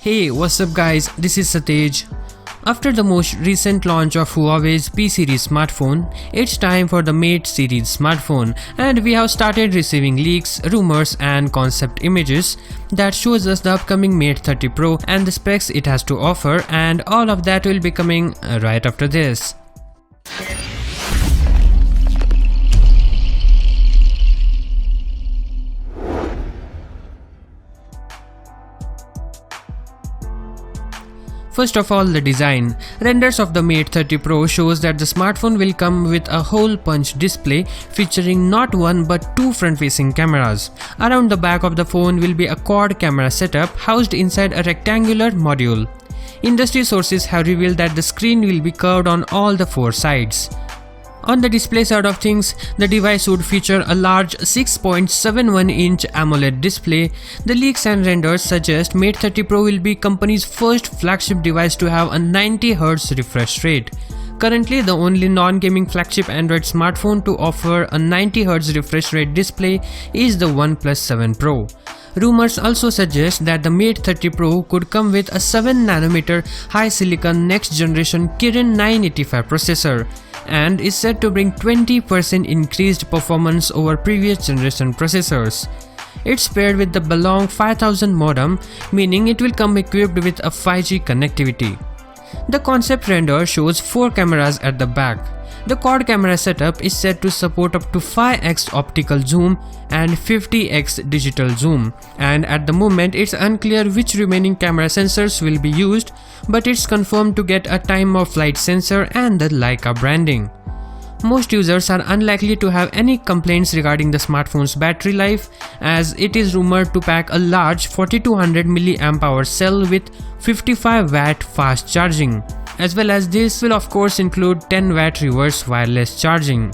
Hey, what's up guys, this is Satej. After the most recent launch of Huawei's P series smartphone, it's time for the Mate series smartphone, and we have started receiving leaks, rumors and concept images that shows us the upcoming Mate 30 Pro and the specs it has to offer, and all of that will be coming right after this. First of all, the design. Renders of the Mate 30 Pro shows that the smartphone will come with a hole punch display featuring not one but two front-facing cameras. Around the back of the phone will be a quad camera setup housed inside a rectangular module. Industry sources have revealed that the screen will be curved on all the four sides. On the display side of things, the device would feature a large 6.71-inch AMOLED display. The leaks and renders suggest Mate 30 Pro will be company's first flagship device to have a 90Hz refresh rate. Currently, the only non-gaming flagship Android smartphone to offer a 90Hz refresh rate display is the OnePlus 7 Pro. Rumors also suggest that the Mate 30 Pro could come with a 7nm high-silicon next-generation Kirin 985 processor and is said to bring 20% increased performance over previous generation processors. It's paired with the Belong 5000 modem, meaning it will come equipped with a 5G connectivity. The concept render shows 4 cameras at the back. The quad camera setup is said to support up to 5x optical zoom and 50x digital zoom, and at the moment it's unclear which remaining camera sensors will be used, but it's confirmed to get a time of flight sensor and the Leica branding. Most users are unlikely to have any complaints regarding the smartphone's battery life, as it is rumored to pack a large 4200 mAh cell with 55W fast charging. As well as this will of course include 10W reverse wireless charging.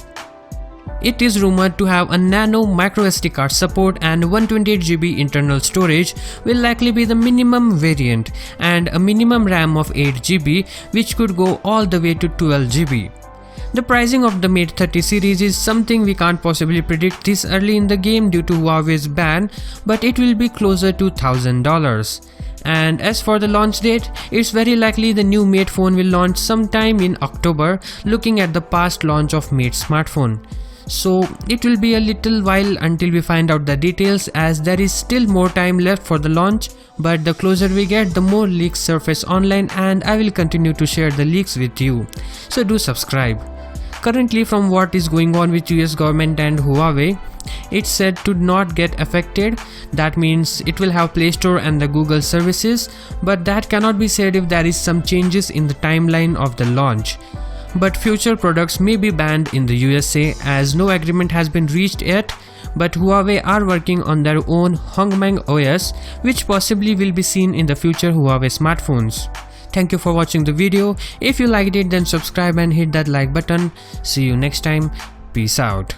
It is rumored to have a nano microSD card support, and 128GB internal storage will likely be the minimum variant, and a minimum RAM of 8GB which could go all the way to 12GB. The pricing of the Mate 30 series is something we can't possibly predict this early in the game due to Huawei's ban, but it will be closer to $1,000. And as for the launch date, it's very likely the new Mate phone will launch sometime in October, looking at the past launch of Mate smartphone. So it will be a little while until we find out the details, as there is still more time left for the launch, but the closer we get, the more leaks surface online, and I will continue to share the leaks with you. So do subscribe. Currently, from what is going on with US government and Huawei, it's said to not get affected. That means it will have Play Store and the Google services, but that cannot be said if there is some changes in the timeline of the launch. But future products may be banned in the USA, as no agreement has been reached yet, but Huawei are working on their own Hongmeng OS, which possibly will be seen in the future Huawei smartphones. Thank you for watching the video. If you liked it, then subscribe and hit that like button. See you next time. Peace out.